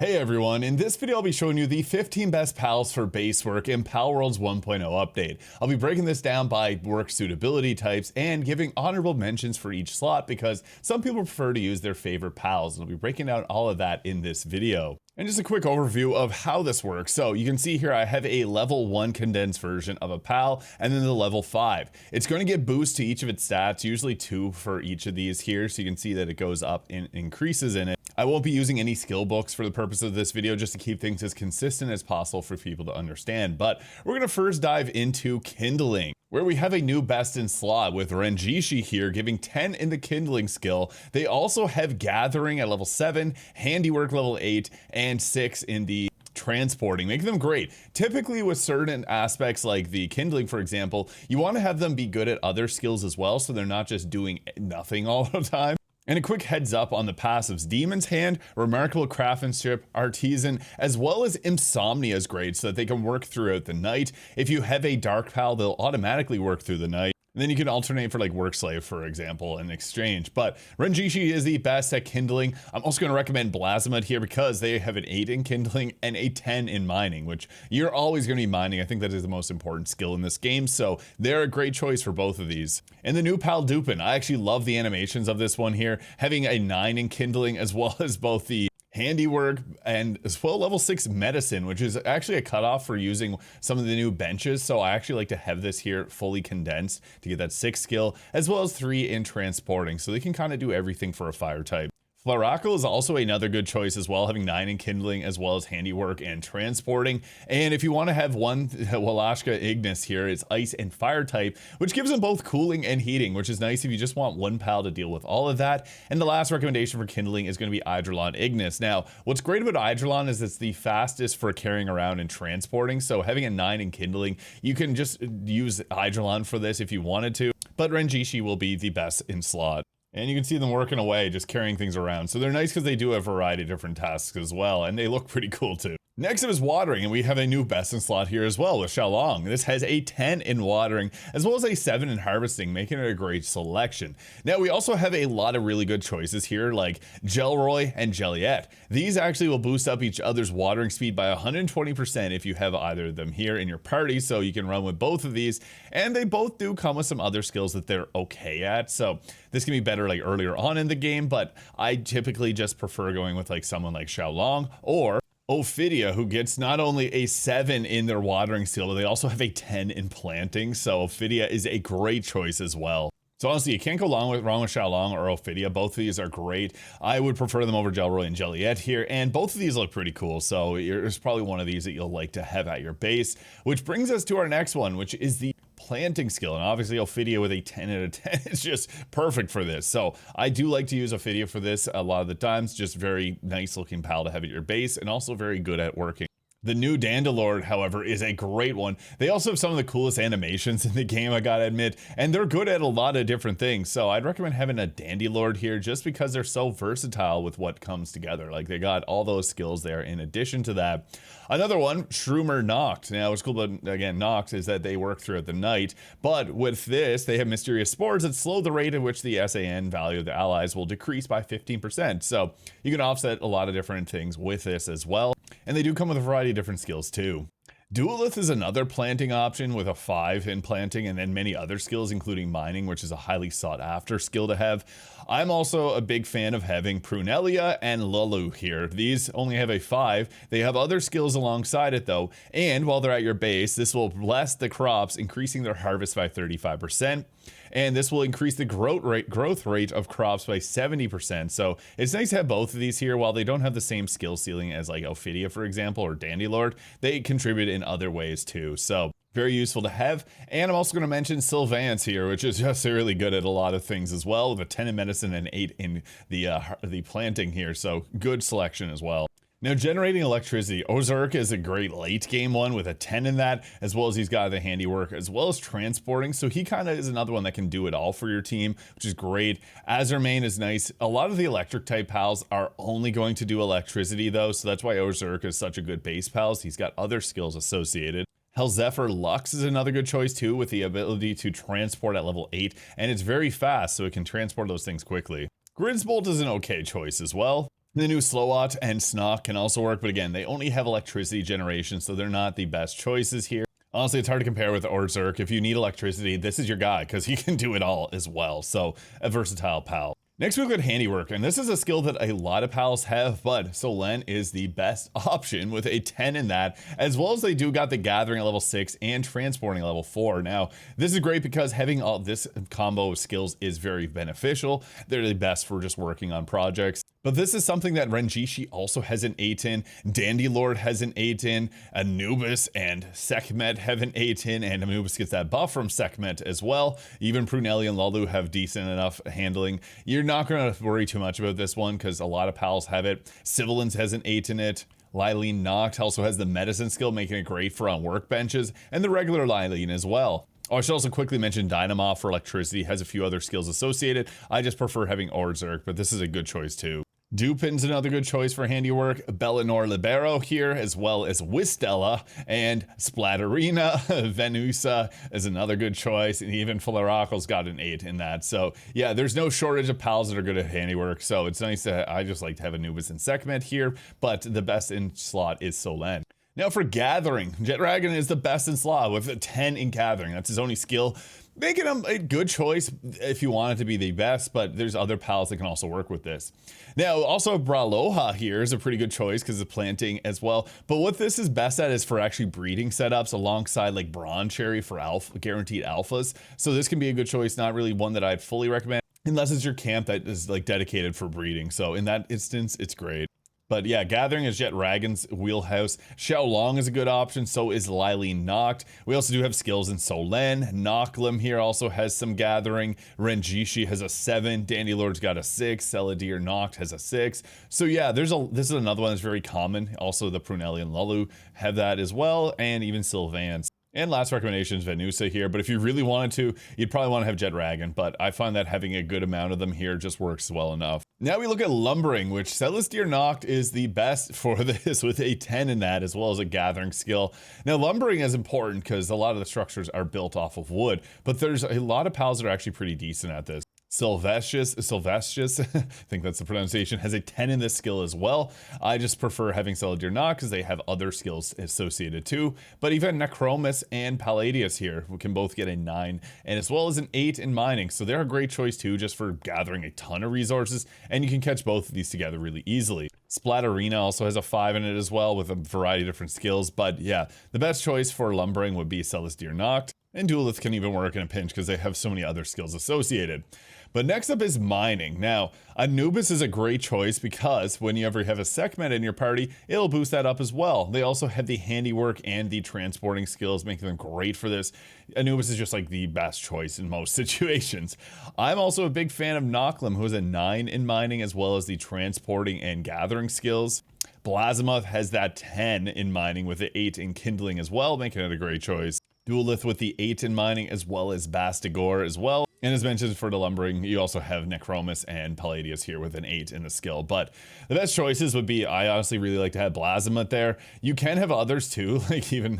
Hey everyone, in this video I'll be showing you the 15 best pals for base work in Palworld's 1.0 update. I'll be breaking this down by work suitability types and giving honorable mentions for each slot because some people prefer to use their favorite pals, and I'll be breaking down all of that in this video. And just a quick overview of how this works. So you can see here I have a level 1 condensed version of a pal and then the level 5. It's going to get boosts to each of its stats, usually 2 for each of these here, so you can see that it goes up and increases in it. I won't be using any skill books for the purpose of this video, just to keep things as consistent as possible for people to understand. But we're going to first dive into Kindling, where we have a new best in slot with Renjishi here giving 10 in the Kindling skill. They also have Gathering at level 7, Handiwork level 8, and 6 in the transporting, making them great. Typically with certain aspects like the Kindling, for example, you want to have them be good at other skills as well, so they're not just doing nothing all the time. And a quick heads up on the passives: Demon's Hand, Remarkable Craftsmanship, Artisan, as well as Insomnia is great so that they can work throughout the night. If you have a Dark Pal, they'll automatically work through the night. And then you can alternate for like Work Slave, for example, in exchange. But Renjishi is the best at Kindling. I'm also going to recommend Blasmud here because they have an 8 in Kindling and a 10 in Mining, which you're always going to be mining. I think that is the most important skill in this game, so they're a great choice for both of these. And the new pal Dupin, I actually love the animations of this one here, having a 9 in Kindling as well as both the Handiwork and as well level 6 medicine, which is actually a cutoff for using some of the new benches. So I actually like to have this here fully condensed to get that 6 skill, as well as 3 in transporting, so they can kind of do everything for a fire type. Flarackle is also another good choice as well, having 9 in Kindling as well as Handiwork and transporting. And if you want to have one Walashka Ignis here, it's ice and fire type, which gives them both cooling and heating, which is nice if you just want one pal to deal with all of that. And the last recommendation for Kindling is going to be Eidrelon Ignis. Now, what's great about Eidrelon is it's the fastest for carrying around and transporting, so having a 9 in Kindling, you can just use Eidrelon for this if you wanted to, but Renjishi will be the best in slot. And you can see them working away, just carrying things around. So they're nice because they do a variety of different tasks as well, and they look pretty cool too. Next up is Watering, and we have a new best in slot here as well with Xiaolong. This has a 10 in Watering, as well as a 7 in Harvesting, making it a great selection. Now, we also have a lot of really good choices here, like Gelroy and Jeliet. These actually will boost up each other's watering speed by 120% if you have either of them here in your party, so you can run with both of these. And they both do come with some other skills that they're okay at, so this can be better like earlier on in the game, but I typically just prefer going with like someone like Xiaolong or Ophidia, who gets not only a 7 in their watering skill, but they also have a 10 in planting. So Ophidia is a great choice as well. So honestly, you can't go wrong with Xiaolong or Ophidia. Both of these are great. I would prefer them over Gelroy and Jeliet here, and both of these look pretty cool. So there's probably one of these that you'll like to have at your base, which brings us to our next one, which is the planting skill. And obviously Ophidia with a 10 out of 10 is just perfect for this. So I do like to use Ophidia for this a lot of the times. Just very nice looking pal to have at your base, and also very good at working. The new Dandalord, however, is a great one. They also have some of the coolest animations in the game, I gotta admit, and they're good at a lot of different things. So I'd recommend having a Dandalord here just because they're so versatile with what comes together. Like, they got all those skills there in addition to that. Another one, Shroomer Noct. Now, what's cool about, again, Noct is that they work throughout the night, but with this, they have mysterious spores that slow the rate at which the SAN value of the allies will decrease by 15%. So you can offset a lot of different things with this as well. And they do come with a variety of different skills too. Duelith is another planting option with a 5 in planting, and then many other skills, including mining, which is a highly sought after skill to have. I'm also a big fan of having Prunelia and Lulu here. These only have a 5. They have other skills alongside it though, and while they're at your base, this will bless the crops, increasing their harvest by 35%. And this will increase the growth rate of crops by 70%. So it's nice to have both of these here. While they don't have the same skill ceiling as like Ophidia, for example, or Dandalord, they contribute in other ways too. So very useful to have. And I'm also going to mention Sylvance here, which is just really good at a lot of things as well, with a 10 in medicine and 8 in the planting here. So good selection as well. Now, generating electricity, Ozurk is a great late game one with a 10 in that, as well as he's got the Handiwork, as well as transporting. So he kind of is another one that can do it all for your team, which is great. Azurmane is nice. A lot of the electric type pals are only going to do electricity though, so that's why Ozurk is such a good base pals. He's got other skills associated. Hellzephyr Lux is another good choice too, with the ability to transport at level 8, and it's very fast, so it can transport those things quickly. Gridsbolt is an okay choice as well. The new Slowot and Snock can also work, but again, they only have electricity generation, so they're not the best choices here. Honestly, it's hard to compare with Orzerk. If you need electricity, this is your guy, because he can do it all as well. So, a versatile pal. Next we look at Handiwork, and this is a skill that a lot of pals have, but Solen is the best option with a 10 in that, as well as they do got the Gathering at level 6 and Transporting at level 4. Now, this is great because having all this combo of skills is very beneficial. They're the best for just working on projects. But this is something that Renjishi also has an 8 in, Dandylord has an 8 in, Anubis and Sekhmet have an 8 in, and Anubis gets that buff from Sekhmet as well. Even Prunelli and Lulu have decent enough handling. You're not going to worry too much about this one because a lot of pals have it. Sibilance has an 8 in it. Lylene Noct also has the medicine skill, making it great for on workbenches, and the regular Lylene as well. Oh, I should also quickly mention Dynamo for electricity has a few other skills associated. I just prefer having Orzerk, but this is a good choice too. Dupin's another good choice for Handiwork, Bellinor Libero here, as well as Wistella, and Splatterina, Venusa is another good choice, and even Fularacle's got an 8 in that. So yeah, there's no shortage of pals that are good at Handiwork, so it's nice to, I just like to have Anubis and Sekhmet here, but the best in slot is Solen. Now for Gathering, Jetragon is the best in slot with a 10 in Gathering. That's his only skill, making him a good choice if you want it to be the best, but there's other pals that can also work with this. Now, also Braloha here is a pretty good choice because of planting as well, but what this is best at is for actually breeding setups alongside like Bronze Cherry for alpha, guaranteed alphas. So this can be a good choice, not really one that I'd fully recommend unless it's your camp that is like dedicated for breeding. So in that instance, it's great. But yeah, Gathering is Jetragon's wheelhouse. Xiaolong is a good option, so is Lylene Noct. We also do have skills in Solen. Noclim here also has some Gathering. Renjishi has a 7. Dandylord's got a 6. Celadir Noct has a 6. So yeah, this is another one that's very common. Also, the Prunelli and Lulu have that as well, and even Sylvans. And last recommendation is Venusa here, but if you really wanted to, you'd probably want to have Jetragon, but I find that having a good amount of them here just works well enough. Now we look at Lumbering, which Celestir Noct is the best for this with a 10 in that, as well as a Gathering skill. Now Lumbering is important because a lot of the structures are built off of wood, but there's a lot of pals that are actually pretty decent at this. Sylvestius, I think that's the pronunciation, has a 10 in this skill as well. I just prefer having Celadir Noct because they have other skills associated too. But even Necromus and Palladius here can both get a 9, and as well as an 8 in mining. So they're a great choice too, just for gathering a ton of resources, and you can catch both of these together really easily. Splatterina also has a 5 in it as well with a variety of different skills. But yeah, the best choice for Lumbering would be Celestir Noct. And Duelith can even work in a pinch because they have so many other skills associated. But next up is mining. Now, Anubis is a great choice because whenever you have a Sekhmet in your party, it'll boost that up as well. They also have the Handiwork and the Transporting skills, making them great for this. Anubis is just like the best choice in most situations. I'm also a big fan of Noclim, who has a 9 in mining, as well as the Transporting and Gathering skills. Blazimuth has that 10 in mining with the 8 in Kindling as well, making it a great choice. Duelith with the 8 in mining, as well as Bastigor as well. And as mentioned for the Lumbering, you also have Necromus and Palladius here with an 8 in the skill. But the best choices would be, I honestly really like to have Blazimuth there. You can have others too, like even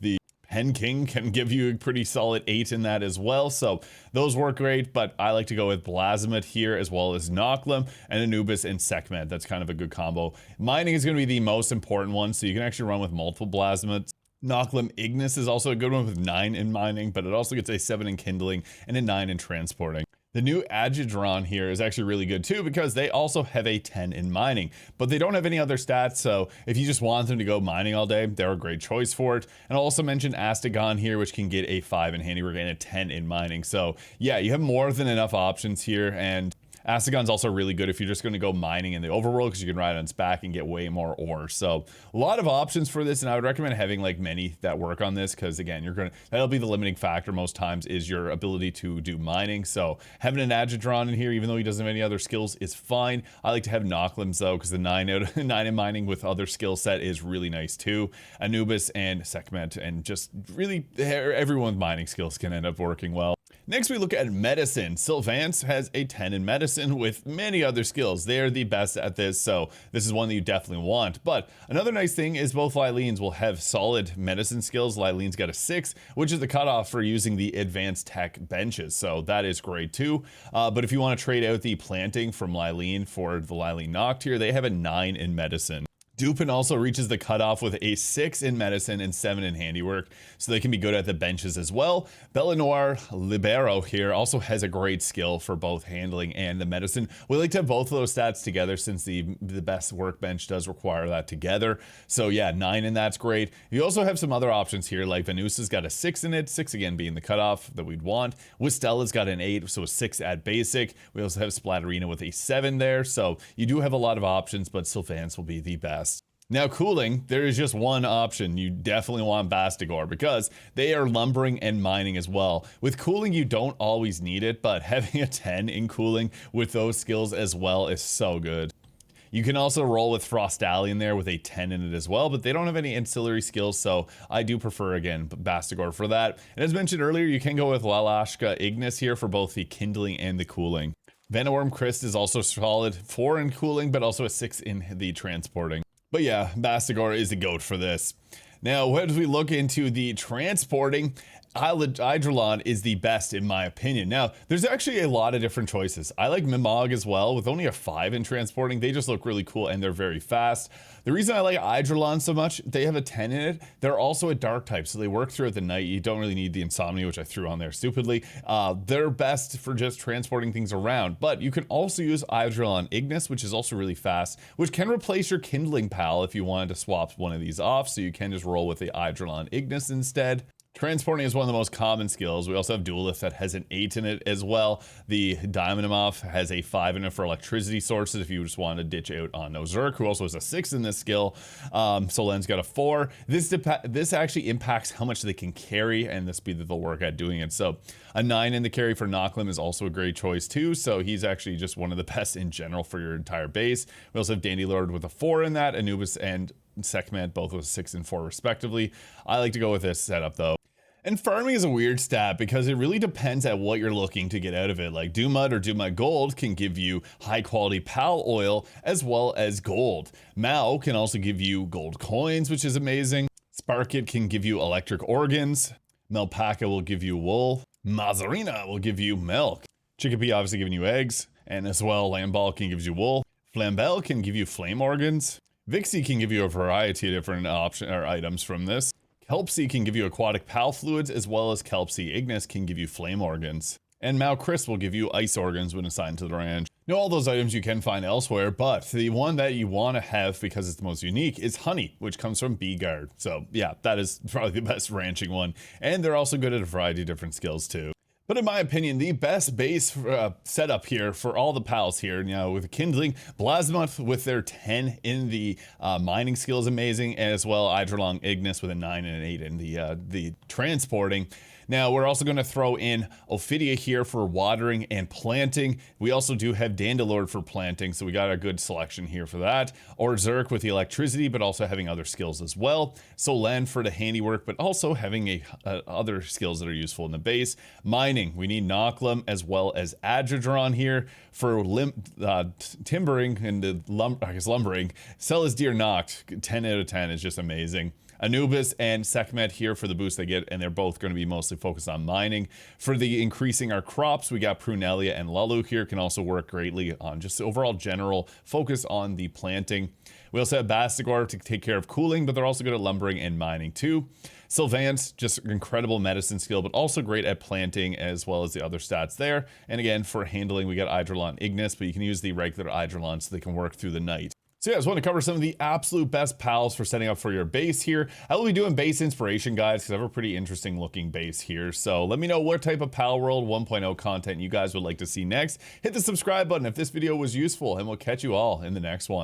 the Pen King can give you a pretty solid 8 in that as well. So those work great, but I like to go with Blazimuth here, as well as Noclim and Anubis and Sekhmet. That's kind of a good combo. Mining is going to be the most important one, so you can actually run with multiple Blazimuths. Noclim Ignis is also a good one with 9 in mining, but it also gets a 7 in Kindling and a 9 in Transporting. The new Agidron here is actually really good too because they also have a 10 in mining, but they don't have any other stats, so if you just want them to go mining all day, they're a great choice for it. And I'll also mention Astigon here, which can get a 5 in Handiwork and a 10 in mining. So yeah, you have more than enough options here, and Astigon's also really good if you're just going to go mining in the overworld because you can ride on its back and get way more ore. So a lot of options for this, and I would recommend having like many that work on this because again, that'll be the limiting factor most times is your ability to do mining. So having an Agidron in here, even though he doesn't have any other skills, is fine. I like to have Noclims though because the 9 in mining with other skill set is really nice too. Anubis and Sekhmet, and just really everyone with mining skills can end up working well. Next, we look at medicine. Sylvance has a 10 in medicine with many other skills. They are the best at this, so this is one that you definitely want. But another nice thing is both Lyleen's will have solid medicine skills. Lyleen's got a 6, which is the cutoff for using the advanced tech benches, so that is great too. But if you want to trade out the planting from Lyleen for the Lyleen Noctier, they have a 9 in medicine. Dupin also reaches the cutoff with a 6 in medicine and 7 in handiwork, so they can be good at the benches as well. Bella Noir Libero here also has a great skill for both handling and the medicine. We like to have both of those stats together since the best workbench does require that together. So yeah, 9 in that's great. You also have some other options here, like Venusa's got a 6 in it, 6 again being the cutoff that we'd want. Wistella's got an 8, so a 6 at basic. We also have Splatterina with a 7 there, so you do have a lot of options, but Sylvance will be the best. Now, cooling, there is just one option. You definitely want Bastigor because they are lumbering and mining as well. With cooling, you don't always need it, but having a 10 in cooling with those skills as well is so good. You can also roll with Frostallion there with a 10 in it as well, but they don't have any ancillary skills, so I do prefer, again, Bastigor for that. And as mentioned earlier, you can go with Lalashka Ignis here for both the kindling and the cooling. Vanaworm Christ is also solid, 4 in cooling, but also a 6 in the transporting. But yeah, Bastigor is the GOAT for this. Now, as we look into the transporting, Hydrolon is the best in my opinion. Now, there's actually a lot of different choices. I like Mimog as well, with only a 5 in transporting. They just look really cool and they're very fast. The reason I like Hydrolon so much, they have a 10 in it. They're also a dark type, so they work throughout the night. You don't really need the insomnia, which I threw on there stupidly. They're best for just transporting things around, but you can also use Hydrolon Ignis, which is also really fast, which can replace your Kindling pal if you wanted to swap one of these off, so you can just roll with the Hydrolon Ignis instead. Transporting is one of the most common skills. We also have Duelist that has an 8 in it as well. The Diamondamov has a 5 in it for electricity sources if you just want to ditch out on Nozurk, who also has a 6 in this skill. Solen's got a 4. This actually impacts how much they can carry and the speed that they'll work at doing it. So a 9 in the carry for Noclim is also a great choice too. So he's actually just one of the best in general for your entire base. We also have Dandylord with a 4 in that, Anubis and Sekhmet both with 6 and 4 respectively. I like to go with this setup though. And farming is a weird stat because it really depends at what you're looking to get out of it. Like Dumud or Dumud Gold can give you high quality pal oil as well as gold. Mao can also give you gold coins, which is amazing. Sparkit can give you electric organs. Melpaca will give you wool. Mazarina will give you milk. Chickapee obviously giving you eggs, and as well Lamball can give you wool. Flambell can give you flame organs. Vixie can give you a variety of different items from this. Kelpsea can give you aquatic pal fluids, as well as Kelpsea Ignis can give you flame organs. And Mao Chris will give you ice organs when assigned to the ranch. Now, all those items you can find elsewhere, but the one that you want to have because it's the most unique is honey, which comes from Bee Guard. So yeah, that is probably the best ranching one. And they're also good at a variety of different skills too. But in my opinion, the best base setup here for all the pals here, you know, with Kindling, Blasmuth with their 10 in the mining skill is amazing, as well Hydrolong Ignis with a 9 and an 8 in the transporting. Now, we're also going to throw in Ophidia here for watering and planting. We also do have Dandylord for planting, so we got a good selection here for that. Or Zerk with the electricity, but also having other skills as well. Solen for the handiwork, but also having other skills that are useful in the base. Mining, we need Noclim as well as Adradron here. For timbering and the lumbering, Celis Deer Noct, 10 out of 10 is just amazing. Anubis and Sekhmet here for the boost they get, and they're both going to be mostly focused on mining. For the increasing our crops, we got Prunelia and Lulu here, can also work greatly on just overall general focus on the planting. We also have Bastigor to take care of cooling, but they're also good at lumbering and mining too. Sylvance, just incredible medicine skill, but also great at planting as well as the other stats there. And again, for handling, we got Hydrolon Ignis, but you can use the regular Hydrolon so they can work through the night. So yeah, I just want to cover some of the absolute best pals for setting up for your base here. I will be doing base inspiration guides because I have a pretty interesting looking base here. So let me know what type of Palworld 1.0 content you guys would like to see next. Hit the subscribe button if this video was useful, and we'll catch you all in the next one.